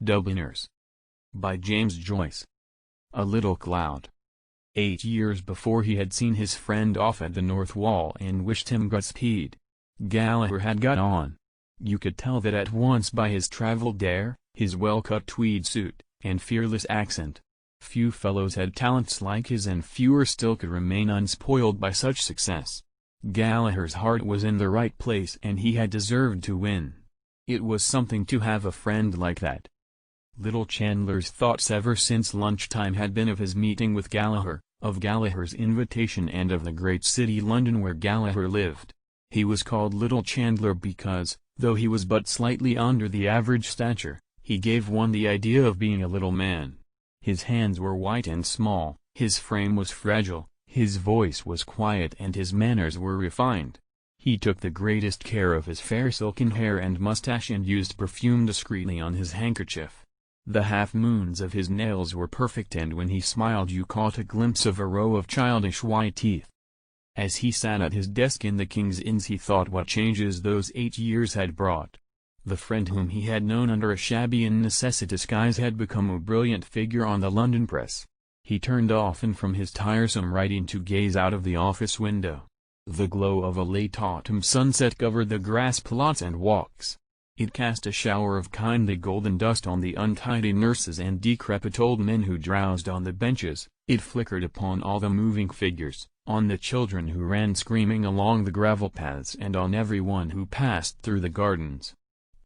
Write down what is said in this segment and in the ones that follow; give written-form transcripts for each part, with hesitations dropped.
Dubliners. By James Joyce. A little cloud. 8 years before he had seen his friend off at the North Wall and wished him Godspeed. Gallagher had got on. You could tell that at once by his travelled air, his well-cut tweed suit, and fearless accent. Few fellows had talents like his, and fewer still could remain unspoiled by such success. Gallagher's heart was in the right place and he had deserved to win. It was something to have a friend like that. Little Chandler's thoughts ever since lunchtime had been of his meeting with Gallagher, of Gallagher's invitation, and of the great city London where Gallagher lived. He was called Little Chandler because, though he was but slightly under the average stature, he gave one the idea of being a little man. His hands were white and small, his frame was fragile, his voice was quiet, and his manners were refined. He took the greatest care of his fair silken hair and mustache and used perfume discreetly on his handkerchief. The half-moons of his nails were perfect, and when he smiled you caught a glimpse of a row of childish white teeth. As he sat at his desk in the King's Inns he thought what changes those 8 years had brought. The friend whom he had known under a shabby and necessitous guise had become a brilliant figure on the London press. He turned often from his tiresome writing to gaze out of the office window. The glow of a late autumn sunset covered the grass plots and walks. It cast a shower of kindly golden dust on the untidy nurses and decrepit old men who drowsed on the benches. It flickered upon all the moving figures, on the children who ran screaming along the gravel paths, and on everyone who passed through the gardens.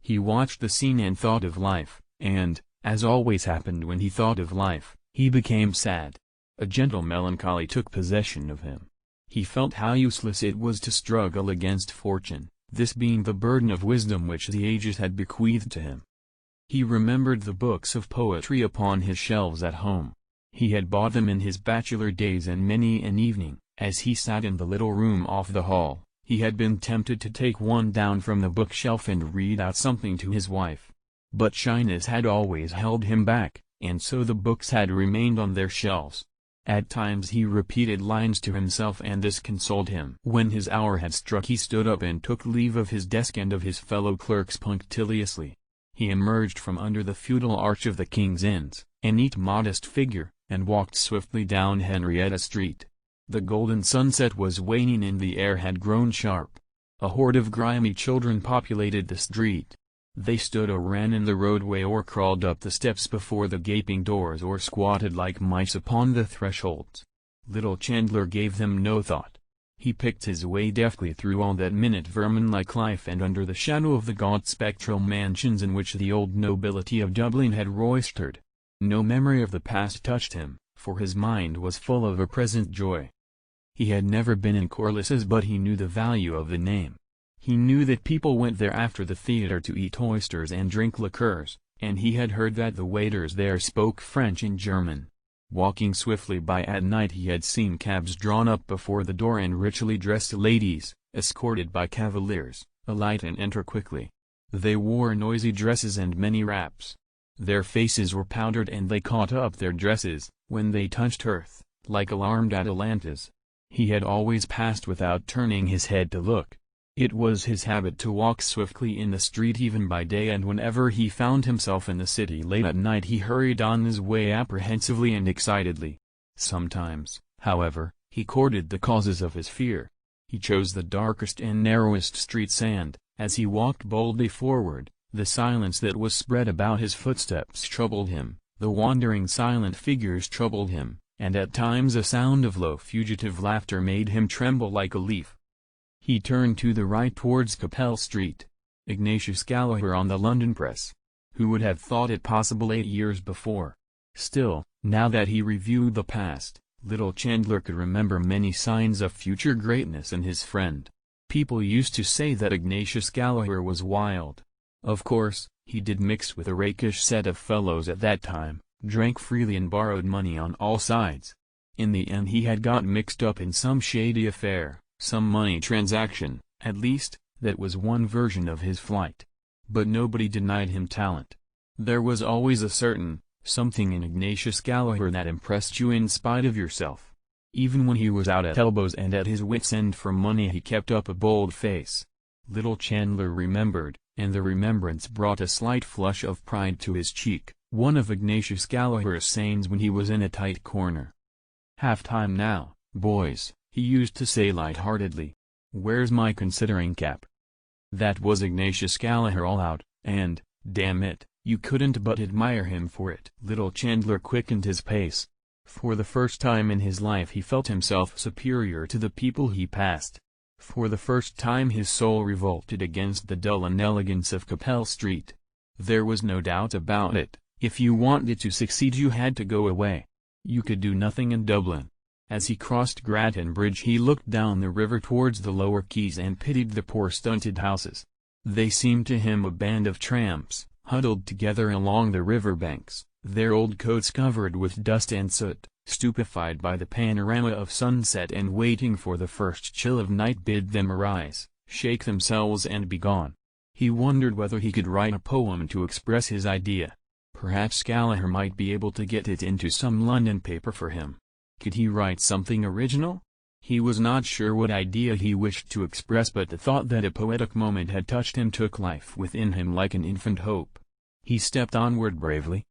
He watched the scene and thought of life, and, as always happened when he thought of life, he became sad. A gentle melancholy took possession of him. He felt how useless it was to struggle against fortune, this being the burden of wisdom which the ages had bequeathed to him. He remembered the books of poetry upon his shelves at home. He had bought them in his bachelor days, and many an evening, as he sat in the little room off the hall, he had been tempted to take one down from the bookshelf and read out something to his wife. But shyness had always held him back, and so the books had remained on their shelves. At times he repeated lines to himself, and this consoled him. When his hour had struck he stood up and took leave of his desk and of his fellow clerks punctiliously. He emerged from under the feudal arch of the King's Inns, a neat modest figure, and walked swiftly down Henrietta Street. The golden sunset was waning and the air had grown sharp. A horde of grimy children populated the street. They stood or ran in the roadway or crawled up the steps before the gaping doors or squatted like mice upon the thresholds. Little Chandler gave them no thought. He picked his way deftly through all that minute vermin-like life and under the shadow of the gaunt spectral mansions in which the old nobility of Dublin had roistered. No memory of the past touched him, for his mind was full of a present joy. He had never been in Ulysses, but he knew the value of the name. He knew that people went there after the theater to eat oysters and drink liqueurs, and he had heard that the waiters there spoke French and German. Walking swiftly by at night he had seen cabs drawn up before the door and richly dressed ladies, escorted by cavaliers, alight and enter quickly. They wore noisy dresses and many wraps. Their faces were powdered and they caught up their dresses, when they touched earth, like alarmed Atalantas. He had always passed without turning his head to look. It was his habit to walk swiftly in the street even by day, and whenever he found himself in the city late at night he hurried on his way apprehensively and excitedly. Sometimes, however, he courted the causes of his fear. He chose the darkest and narrowest streets, and, as he walked boldly forward, the silence that was spread about his footsteps troubled him, the wandering silent figures troubled him, and at times a sound of low fugitive laughter made him tremble like a leaf. He turned to the right towards Capel Street. Ignatius Gallagher on the London press. Who would have thought it possible 8 years before? Still, now that he reviewed the past, little Chandler could remember many signs of future greatness in his friend. People used to say that Ignatius Gallagher was wild. Of course, he did mix with a rakish set of fellows at that time, drank freely and borrowed money on all sides. In the end he had got mixed up in some shady affair. Some money transaction, at least, that was one version of his flight. But nobody denied him talent. There was always a certain something in Ignatius Gallagher that impressed you in spite of yourself. Even when he was out at elbows and at his wits' end for money he kept up a bold face. Little Chandler remembered, and the remembrance brought a slight flush of pride to his cheek, one of Ignatius Gallagher's sayings when he was in a tight corner. "Half-time now, boys," he used to say light-heartedly. "Where's my considering cap?" That was Ignatius Gallagher all out, and, damn it, you couldn't but admire him for it. Little Chandler quickened his pace. For the first time in his life he felt himself superior to the people he passed. For the first time his soul revolted against the dull inelegance of Capel Street. There was no doubt about it, if you wanted to succeed you had to go away. You could do nothing in Dublin. As he crossed Grattan Bridge he looked down the river towards the lower quays and pitied the poor stunted houses. They seemed to him a band of tramps, huddled together along the river banks, their old coats covered with dust and soot, stupefied by the panorama of sunset and waiting for the first chill of night bid them arise, shake themselves and be gone. He wondered whether he could write a poem to express his idea. Perhaps Gallagher might be able to get it into some London paper for him. Could he write something original? He was not sure what idea he wished to express, but the thought that a poetic moment had touched him took life within him like an infant hope. He stepped onward bravely.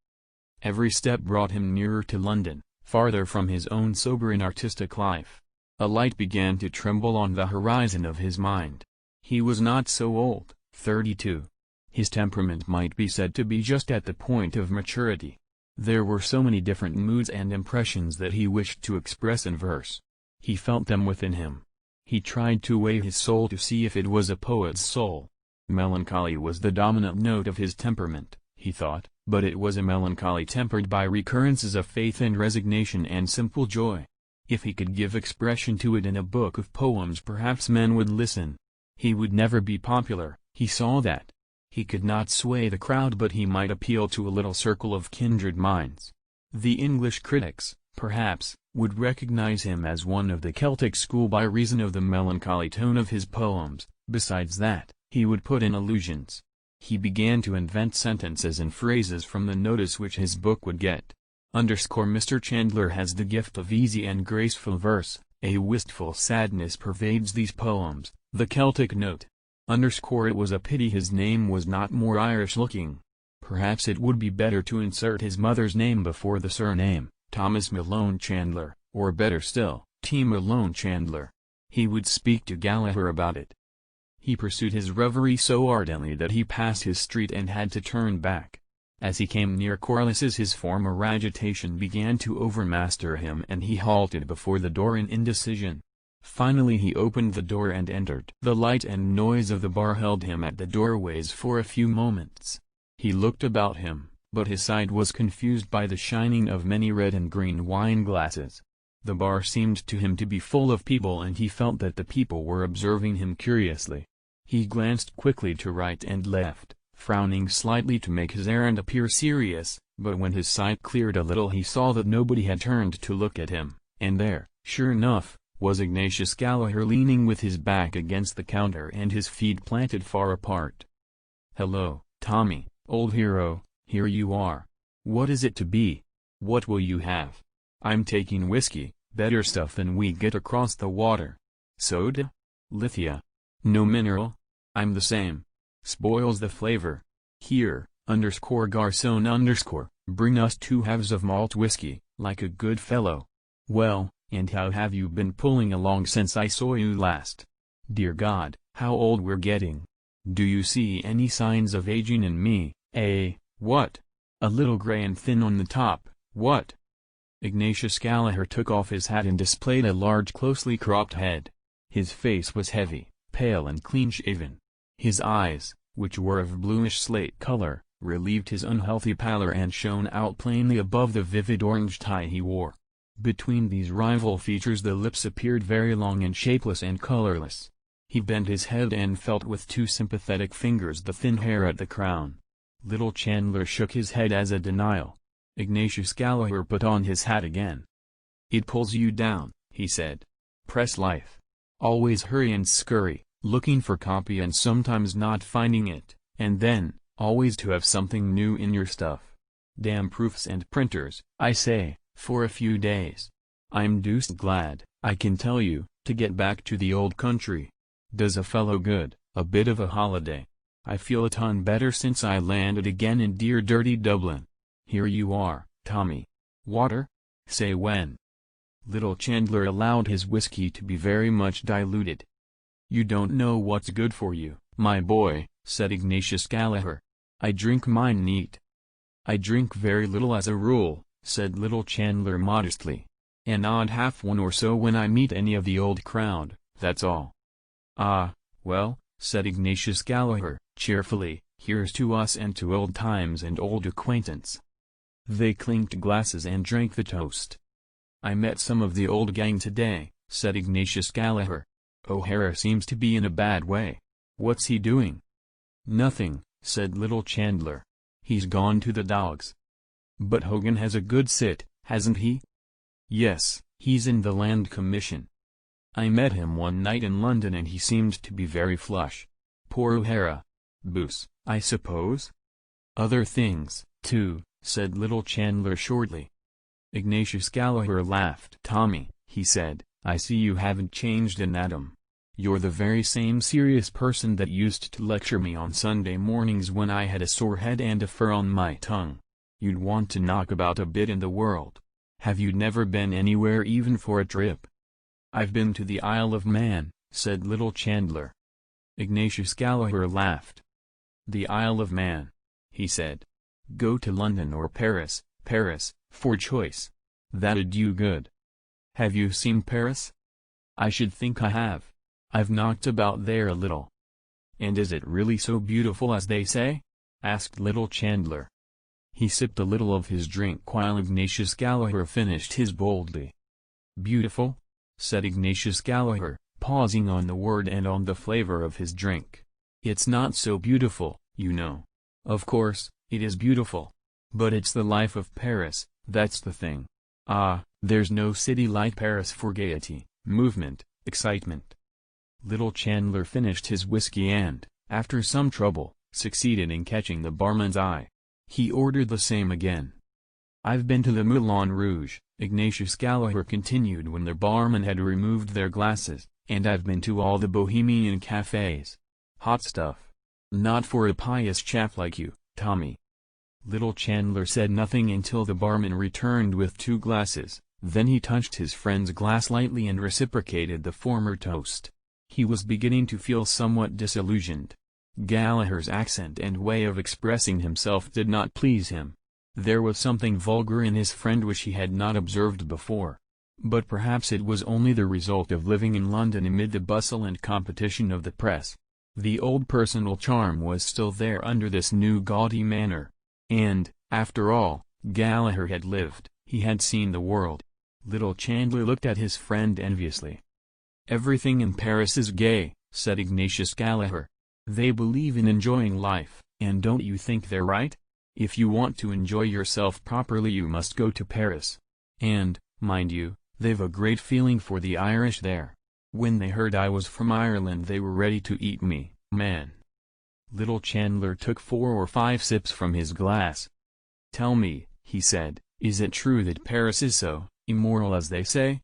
Every step brought him nearer to London, farther from his own sober and artistic life. A light began to tremble on the horizon of his mind. He was not so old, 32. His temperament might be said to be just at the point of maturity. There were so many different moods and impressions that he wished to express in verse. He felt them within him. He tried to weigh his soul to see if it was a poet's soul. Melancholy was the dominant note of his temperament, he thought, but it was a melancholy tempered by recurrences of faith and resignation and simple joy. If he could give expression to it in a book of poems perhaps men would listen. He would never be popular, he saw that. He could not sway the crowd, but he might appeal to a little circle of kindred minds. The English critics, perhaps, would recognize him as one of the Celtic school by reason of the melancholy tone of his poems. Besides that, he would put in allusions. He began to invent sentences and phrases from the notice which his book would get. Mr. Chandler has the gift of easy and graceful verse. A wistful sadness pervades these poems. The Celtic note. It was a pity his name was not more Irish-looking. Perhaps it would be better to insert his mother's name before the surname, Thomas Malone Chandler, or better still, T. Malone Chandler. He would speak to Gallagher about it. He pursued his reverie so ardently that he passed his street and had to turn back. As he came near Ulysses his former agitation began to overmaster him and he halted before the door in indecision. Finally he opened the door and entered. The light and noise of the bar held him at the doorways for a few moments. He looked about him, but his sight was confused by the shining of many red and green wine glasses. The bar seemed to him to be full of people and he felt that the people were observing him curiously. He glanced quickly to right and left, frowning slightly to make his errand appear serious, but when his sight cleared a little he saw that nobody had turned to look at him, and there, sure enough, was Ignatius Gallagher leaning with his back against the counter and his feet planted far apart. "Hello, Tommy, old hero, here you are. What is it to be? What will you have?" "I'm taking whiskey, better stuff than we get across the water." "Soda? Lithia? No mineral?" "I'm the same. Spoils the flavor. Here, _garçon_, bring us 2 halves of malt whiskey, like a good fellow. Well, and how have you been pulling along since I saw you last? Dear God, how old we're getting. Do you see any signs of aging in me, eh? What? A little gray and thin on the top, what?" Ignatius Gallagher took off his hat and displayed a large closely cropped head. His face was heavy, pale and clean-shaven. His eyes, which were of bluish slate color, relieved his unhealthy pallor and shone out plainly above the vivid orange tie he wore. Between these rival features the lips appeared very long and shapeless and colorless. He bent his head and felt with 2 sympathetic fingers the thin hair at the crown. Little Chandler shook his head as a denial. Ignatius Gallagher put on his hat again. "It pulls you down," he said. "Press life. Always hurry and scurry, looking for copy and sometimes not finding it, and then, always to have something new in your stuff. Damn proofs and printers, I say, for a few days. I'm deuced glad, I can tell you, to get back to the old country. Does a fellow good, a bit of a holiday. I feel a ton better since I landed again in dear dirty Dublin. Here you are, Tommy. Water? Say when. Little Chandler allowed his whiskey to be very much diluted. You don't know what's good for you, my boy, said Ignatius Gallaher. I drink mine neat. I drink very little as a rule, said little Chandler modestly. An odd half one or so when I meet any of the old crowd, that's all. Ah, well, said Ignatius Gallaher, cheerfully, here's to us and to old times and old acquaintance. They clinked glasses and drank the toast. I met some of the old gang today, said Ignatius Gallaher. O'Hara seems to be in a bad way. What's he doing? Nothing, said little Chandler. He's gone to the dogs. But Hogan has a good sit, hasn't he? Yes, he's in the Land Commission. I met him one night in London and he seemed to be very flush. Poor O'Hara. Booze, I suppose? Other things, too, said little Chandler shortly. Ignatius Gallaher laughed. Tommy, he said, I see you haven't changed an atom. You're the very same serious person that used to lecture me on Sunday mornings when I had a sore head and a fur on my tongue. You'd want to knock about a bit in the world. Have you never been anywhere even for a trip? I've been to the Isle of Man, said little Chandler. Ignatius Gallaher laughed. The Isle of Man, he said. Go to London or Paris, for choice. That'd do good. Have you seen Paris? I should think I have. I've knocked about there a little. And is it really so beautiful as they say? Asked little Chandler. He sipped a little of his drink while Ignatius Gallaher finished his boldly. Beautiful? Said Ignatius Gallaher, pausing on the word and on the flavor of his drink. It's not so beautiful, you know. Of course, it is beautiful. But it's the life of Paris, that's the thing. Ah, there's no city like Paris for gaiety, movement, excitement. Little Chandler finished his whiskey and, after some trouble, succeeded in catching the barman's eye. He ordered the same again. I've been to the Moulin Rouge, Ignatius Gallaher continued when the barman had removed their glasses, and I've been to all the Bohemian cafes. Hot stuff. Not for a pious chap like you, Tommy. Little Chandler said nothing until the barman returned with 2 glasses, then he touched his friend's glass lightly and reciprocated the former toast. He was beginning to feel somewhat disillusioned. Gallaher's accent and way of expressing himself did not please him. There was something vulgar in his friend which he had not observed before. But perhaps it was only the result of living in London amid the bustle and competition of the press. The old personal charm was still there under this new gaudy manner. And, after all, Gallaher had lived, he had seen the world. Little Chandler looked at his friend enviously. Everything in Paris is gay, said Ignatius Gallaher. They believe in enjoying life, and don't you think they're right? If you want to enjoy yourself properly you must go to Paris. And, mind you, they've a great feeling for the Irish there. When they heard I was from Ireland they were ready to eat me, man. Little Chandler took 4 or 5 sips from his glass. Tell me, he said, is it true that Paris is so immoral as they say?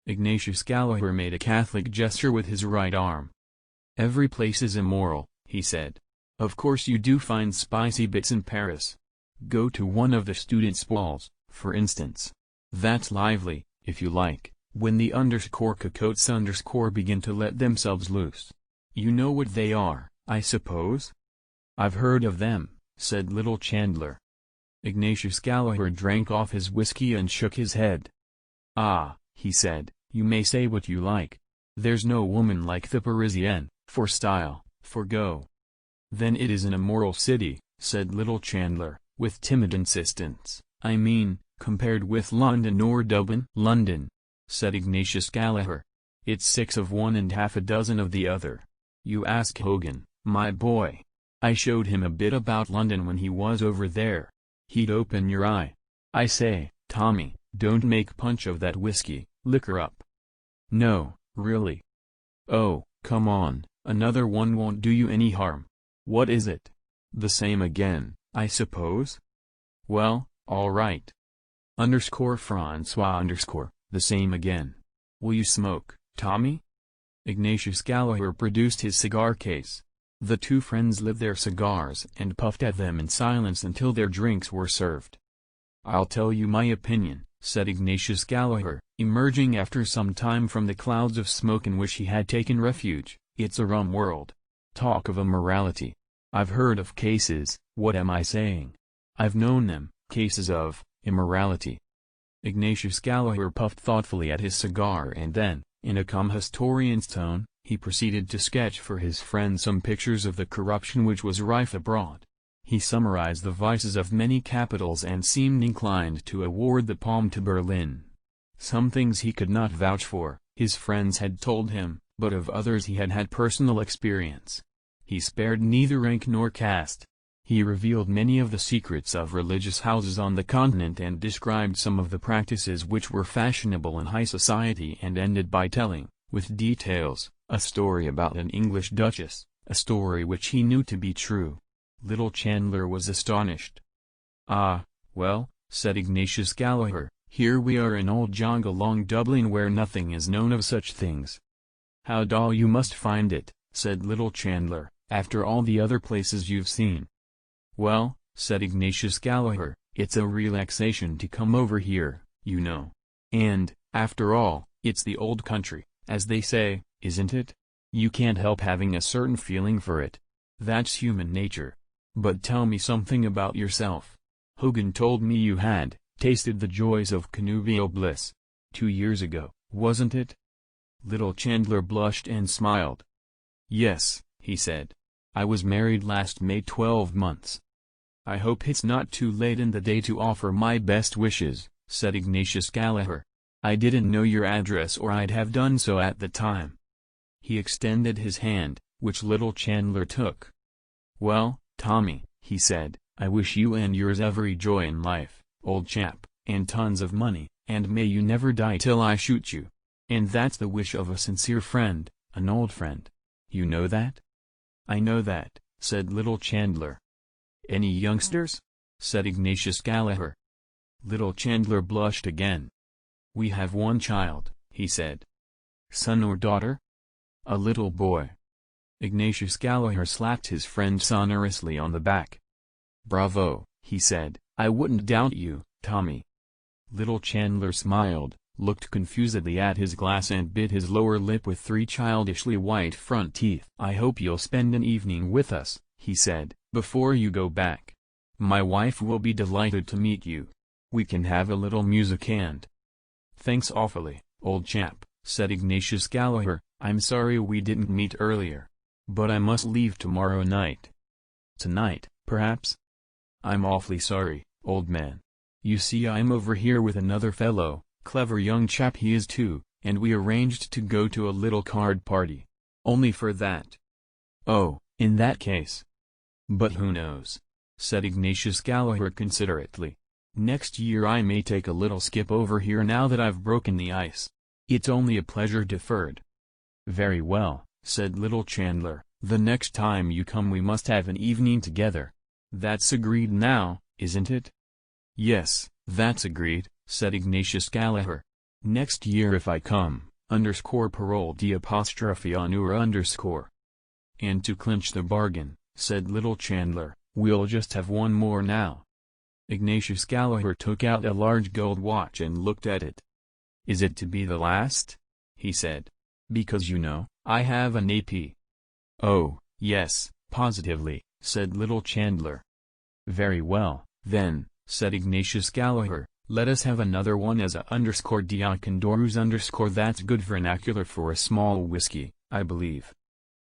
Ignatius Gallaher made a Catholic gesture with his right arm. Every place is immoral, he said. Of course you do find spicy bits in Paris. Go to one of the students' balls, for instance. That's lively, if you like, when the cocottes begin to let themselves loose. You know what they are, I suppose? I've heard of them, said little Chandler. Ignatius Gallaher drank off his whiskey and shook his head. Ah, he said, you may say what you like. There's no woman like the Parisienne, for style, for go. Then it is an immoral city, said little Chandler, with timid insistence. I mean, compared with London or Dublin. London, said Ignatius Gallaher. It's 6 of one and half a dozen of the other. You ask Hogan, my boy. I showed him a bit about London when he was over there. He'd open your eye. I say, Tommy, don't make punch of that whiskey, liquor up. No, really. Oh, come on, another one won't do you any harm. What is it? The same again, I suppose? Well, all right. Francois the same again. Will you smoke, Tommy? Ignatius Gallaher produced his cigar case. The two friends lit their cigars and puffed at them in silence until their drinks were served. "I'll tell you my opinion," said Ignatius Gallaher, emerging after some time from the clouds of smoke in which he had taken refuge. "It's a rum world. Talk of immorality. I've heard of cases, what am I saying? I've known them, cases of immorality." Ignatius Gallaher puffed thoughtfully at his cigar and then, in a calm historian's tone, he proceeded to sketch for his friend some pictures of the corruption which was rife abroad. He summarized the vices of many capitals and seemed inclined to award the palm to Berlin. Some things he could not vouch for, his friends had told him, but of others he had had personal experience. He spared neither rank nor caste. He revealed many of the secrets of religious houses on the continent and described some of the practices which were fashionable in high society, and ended by telling, with details, a story about an English duchess, a story which he knew to be true. Little Chandler was astonished. "Ah, well," said Ignatius Gallaher, "here we are in old jog along Dublin where nothing is known of such things." "How dull you must find it," said Little Chandler, "after all the other places you've seen." "Well," said Ignatius Gallaher, "it's a relaxation to come over here, you know. And, after all, it's the old country, as they say, isn't it? You can't help having a certain feeling for it. That's human nature. But tell me something about yourself. Hogan told me you had tasted the joys of connubial bliss 2 years ago, wasn't it?" Little Chandler blushed and smiled. "Yes," he said. "I was married last May 12 months." "I hope it's not too late in the day to offer my best wishes," said Ignatius Gallaher. "I didn't know your address or I'd have done so at the time." He extended his hand, which Little Chandler took. "Well, Tommy," he said, "I wish you and yours every joy in life, old chap, and tons of money, and may you never die till I shoot you. And that's the wish of a sincere friend, an old friend. You know that?" "I know that," said Little Chandler. "Any youngsters?" said Ignatius Gallaher. Little Chandler blushed again. "We have one child," he said. "Son or daughter?" "A little boy." Ignatius Gallaher slapped his friend sonorously on the back. "Bravo," he said, "I wouldn't doubt you, Tommy." Little Chandler smiled, looked confusedly at his glass and bit his lower lip with 3 childishly white front teeth. "I hope you'll spend an evening with us," he said, "before you go back. My wife will be delighted to meet you. We can have a little music and—" "Thanks awfully, old chap," said Ignatius Gallaher, "I'm sorry we didn't meet earlier. But I must leave tomorrow night." "Tonight, perhaps?" "I'm awfully sorry, old man. You see I'm over here with another fellow, clever young chap he is too, and we arranged to go to a little card party. Only for that." "Oh, in that case." "But who knows?" said Ignatius Gallaher considerately. "Next year I may take a little skip over here now that I've broken the ice. It's only a pleasure deferred." "Very well," said Little Chandler, "the next time you come we must have an evening together. That's agreed now, isn't it?" "Yes, that's agreed," said Ignatius Gallaher. "Next year if I come, _parole _. And to clinch the bargain," said Little Chandler, "we'll just have one more now." Ignatius Gallaher took out a large gold watch and looked at it. "Is it to be the last?" he said. "Because you know, I have an AP." "Oh, yes, positively," said Little Chandler. "Very well, then," said Ignatius Gallaher, "let us have another one as _Diacondoros_. That's good vernacular for a small whiskey, I believe."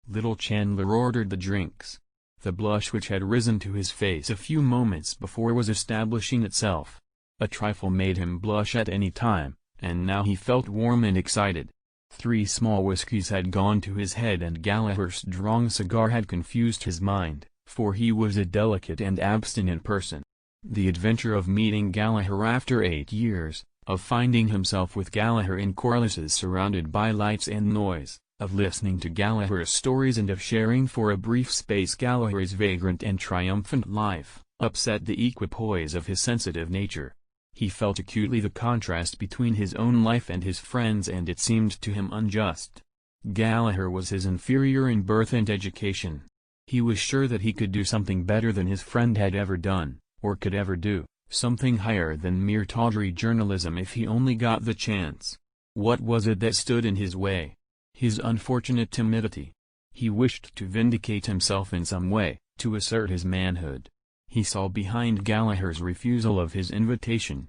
Little Chandler ordered the drinks. The blush which had risen to his face a few moments before was establishing itself. A trifle made him blush at any time, and now he felt warm and excited. 3 small whiskies had gone to his head and Gallaher's strong cigar had confused his mind, for he was a delicate and abstinent person. The adventure of meeting Gallaher after 8 years, of finding himself with Gallaher in Corliss surrounded by lights and noise, of listening to Gallaher's stories and of sharing for a brief space Gallaher's vagrant and triumphant life, upset the equipoise of his sensitive nature. He felt acutely the contrast between his own life and his friends and it seemed to him unjust. Gallaher was his inferior in birth and education. He was sure that he could do something better than his friend had ever done, or could ever do, something higher than mere tawdry journalism if he only got the chance. What was it that stood in his way? His unfortunate timidity. He wished to vindicate himself in some way, to assert his manhood. He saw behind Gallagher's refusal of his invitation.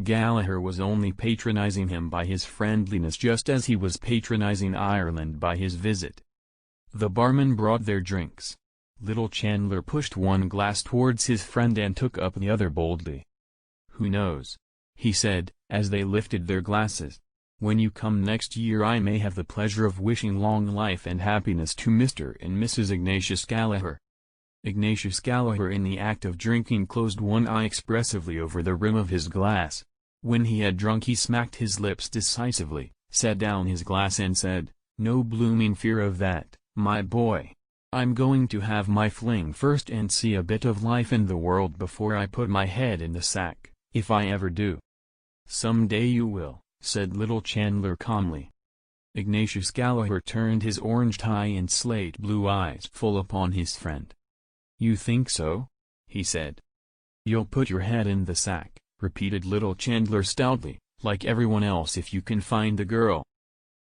Gallagher was only patronizing him by his friendliness, just as he was patronizing Ireland by his visit. The barman brought their drinks. Little Chandler pushed one glass towards his friend and took up the other boldly. "Who knows?" he said, as they lifted their glasses. "When you come next year I may have the pleasure of wishing long life and happiness to Mr. and Mrs. Ignatius Gallagher." Ignatius Gallagher, in the act of drinking, closed one eye expressively over the rim of his glass. When he had drunk he smacked his lips decisively, set down his glass and said, "No blooming fear of that, my boy. I'm going to have my fling first and see a bit of life in the world before I put my head in the sack, if I ever do." "Some day you will," said little Chandler calmly. Ignatius Gallagher turned his orange tie and slate blue eyes full upon his friend. "You think so?" he said. "You'll put your head in the sack," repeated little Chandler stoutly, "like everyone else if you can find the girl."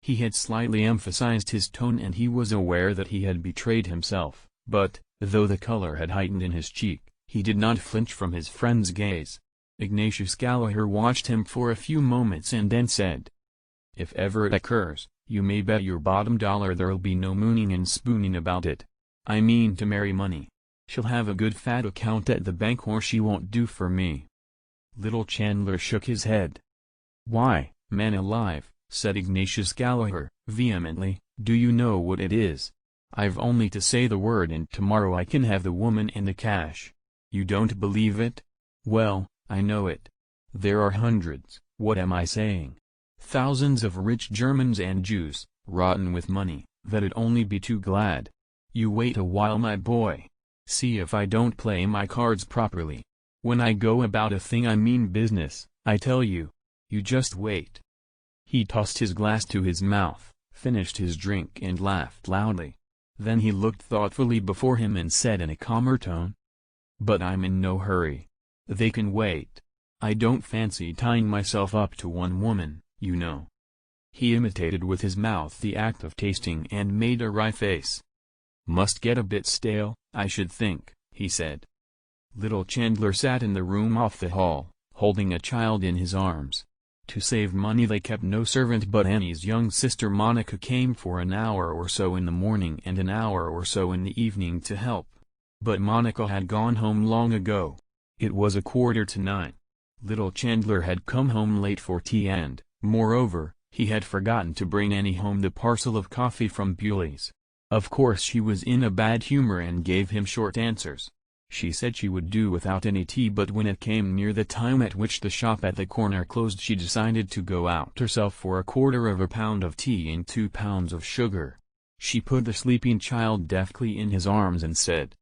He had slightly emphasized his tone and he was aware that he had betrayed himself, but, though the color had heightened in his cheek, he did not flinch from his friend's gaze. Ignatius Gallagher watched him for a few moments and then said, "If ever it occurs, you may bet your bottom dollar there'll be no mooning and spooning about it. I mean to marry money. She'll have a good fat account at the bank or she won't do for me." Little Chandler shook his head. "Why, man alive," said Ignatius Gallagher, vehemently, "do you know what it is? I've only to say the word and tomorrow I can have the woman and the cash. You don't believe it? Well, I know it. There are hundreds, what am I saying? Thousands of rich Germans and Jews, rotten with money, that'd only be too glad. You wait a while, my boy. See if I don't play my cards properly. When I go about a thing I mean business, I tell you. You just wait." He tossed his glass to his mouth, finished his drink and laughed loudly. Then he looked thoughtfully before him and said in a calmer tone, "But I'm in no hurry. They can wait. I don't fancy tying myself up to one woman, you know." He imitated with his mouth the act of tasting and made a wry face. "Must get a bit stale, I should think," he said. Little Chandler sat in the room off the hall, holding a child in his arms. To save money they kept no servant, but Annie's young sister Monica came for an hour or so in the morning and an hour or so in the evening to help. But Monica had gone home long ago. It was 8:45. Little Chandler had come home late for tea and, moreover, he had forgotten to bring Annie home the parcel of coffee from Ulysses. Of course she was in a bad humor and gave him short answers. She said she would do without any tea, but when it came near the time at which the shop at the corner closed she decided to go out herself for 1/4 pound of tea and 2 pounds of sugar. She put the sleeping child deftly in his arms and said,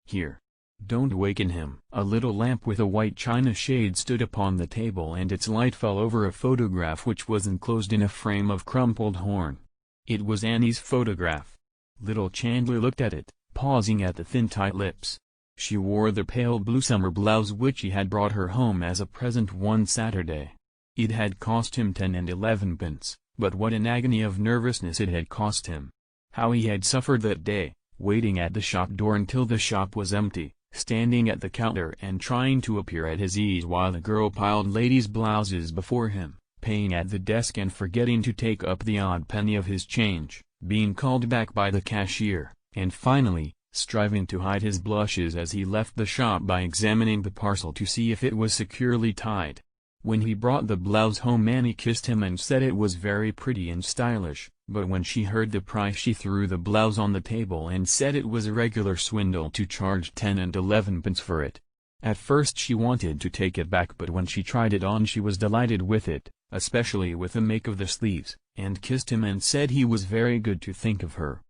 "Here. Don't waken him." A little lamp with a white china shade stood upon the table and its light fell over a photograph which was enclosed in a frame of crumpled horn. It was Annie's photograph. Little Chandler looked at it, pausing at the thin tight lips. She wore the pale blue summer blouse which he had brought her home as a present one Saturday. It had cost him 10 and 11 pence, but what an agony of nervousness it had cost him. How he had suffered that day, waiting at the shop door until the shop was empty, standing at the counter and trying to appear at his ease while the girl piled ladies' blouses before him, paying at the desk and forgetting to take up the odd penny of his change, being called back by the cashier, and finally, striving to hide his blushes as he left the shop by examining the parcel to see if it was securely tied. When he brought the blouse home Annie kissed him and said it was very pretty and stylish, but when she heard the price she threw the blouse on the table and said it was a regular swindle to charge 10 and 11 pence for it. At first she wanted to take it back, but when she tried it on she was delighted with it, especially with the make of the sleeves, and kissed him and said he was very good to think of her.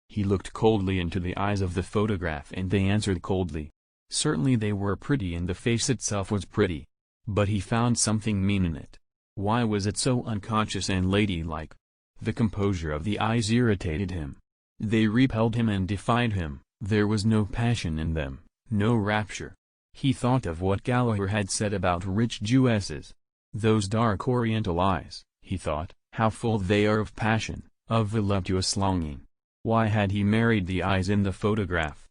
He looked coldly into the eyes of the photograph and they answered coldly. Certainly they were pretty and the face itself was pretty. But he found something mean in it. Why was it so unconscious and ladylike? The composure of the eyes irritated him. They repelled him and defied him. There was no passion in them, no rapture. He thought of what Gallagher had said about rich Jewesses. Those dark oriental eyes, he thought, how full they are of passion, of voluptuous longing. Why had he married the eyes in the photograph?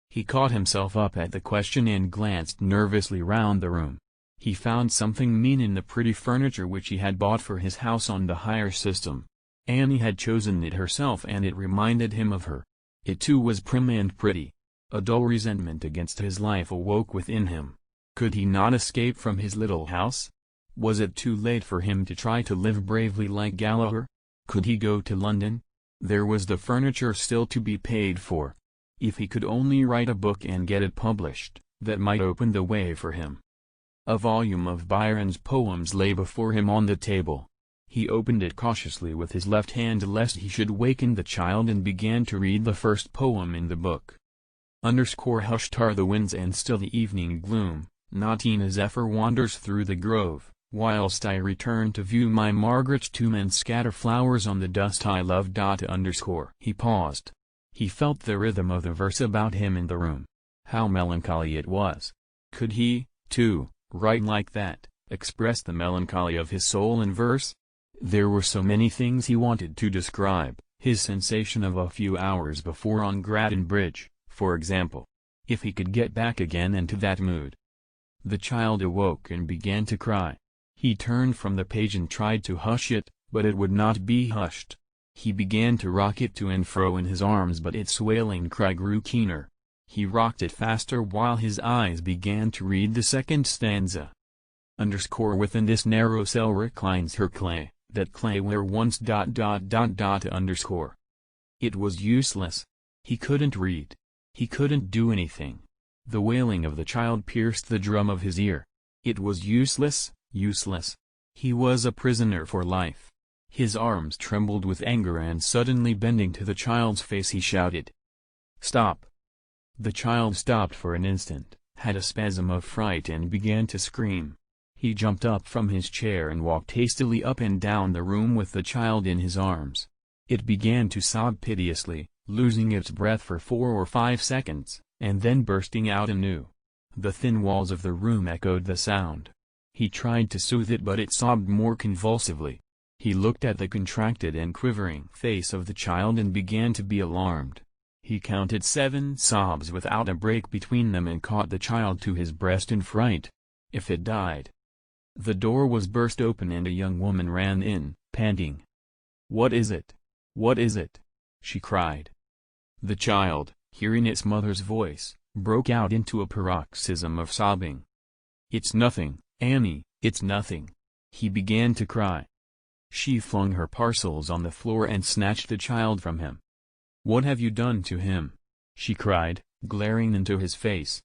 He caught himself up at the question and glanced nervously round the room. He found something mean in the pretty furniture which he had bought for his house on the hire system. Annie had chosen it herself and it reminded him of her. It too was prim and pretty. A dull resentment against his life awoke within him. Could he not escape from his little house? Was it too late for him to try to live bravely like Gallagher? Could he go to London? There was the furniture still to be paid for. If he could only write a book and get it published, that might open the way for him. A volume of Byron's poems lay before him on the table. He opened it cautiously with his left hand lest he should waken the child and began to read the first poem in the book. Hushed are the winds and still the evening gloom, not e'en a zephyr wanders through the grove, whilst I return to view my Margaret's tomb and scatter flowers on the dust I love. He paused. He felt the rhythm of the verse about him in the room. How melancholy it was. Could he, too, write like that, express the melancholy of his soul in verse? There were so many things he wanted to describe, his sensation of a few hours before on Grattan Bridge, for example. If he could get back again into that mood. The child awoke and began to cry. He turned from the page and tried to hush it, but it would not be hushed. He began to rock it to and fro in his arms, but its wailing cry grew keener. He rocked it faster while his eyes began to read the second stanza. Within this narrow cell reclines her clay, that clay where once ... It was useless. He couldn't read. He couldn't do anything. The wailing of the child pierced the drum of his ear. It was useless, useless. He was a prisoner for life. His arms trembled with anger and suddenly bending to the child's face he shouted, "Stop!" The child stopped for an instant, had a spasm of fright and began to scream. He jumped up from his chair and walked hastily up and down the room with the child in his arms. It began to sob piteously, losing its breath for 4 or 5 seconds, and then bursting out anew. The thin walls of the room echoed the sound. He tried to soothe it, but it sobbed more convulsively. He looked at the contracted and quivering face of the child and began to be alarmed. He counted 7 sobs without a break between them and caught the child to his breast in fright. If it died. The door was burst open and a young woman ran in, panting. "What is it? What is it?" she cried. The child, hearing its mother's voice, broke out into a paroxysm of sobbing. "It's nothing, Annie, it's nothing." He began to cry. She flung her parcels on the floor and snatched the child from him. "What have you done to him?" she cried, glaring into his face.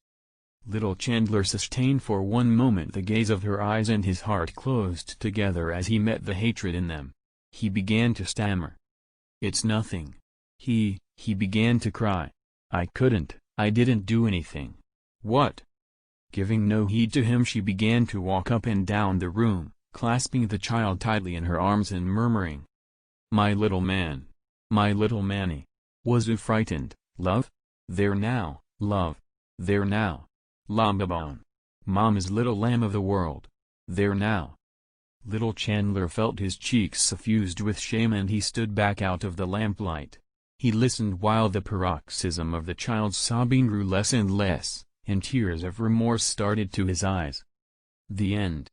Little Chandler sustained for one moment the gaze of her eyes, and his heart closed together as he met the hatred in them. He began to stammer. "It's nothing." He began to cry. I didn't do anything." "What?" Giving no heed to him, she began to walk up and down the room, clasping the child tightly in her arms and murmuring, "My little man. My little Manny. Was you frightened, love? There now, love. There now. Lambabone. Mama's little lamb of the world. There now." Little Chandler felt his cheeks suffused with shame and he stood back out of the lamplight. He listened while the paroxysm of the child's sobbing grew less and less, and tears of remorse started to his eyes. The end.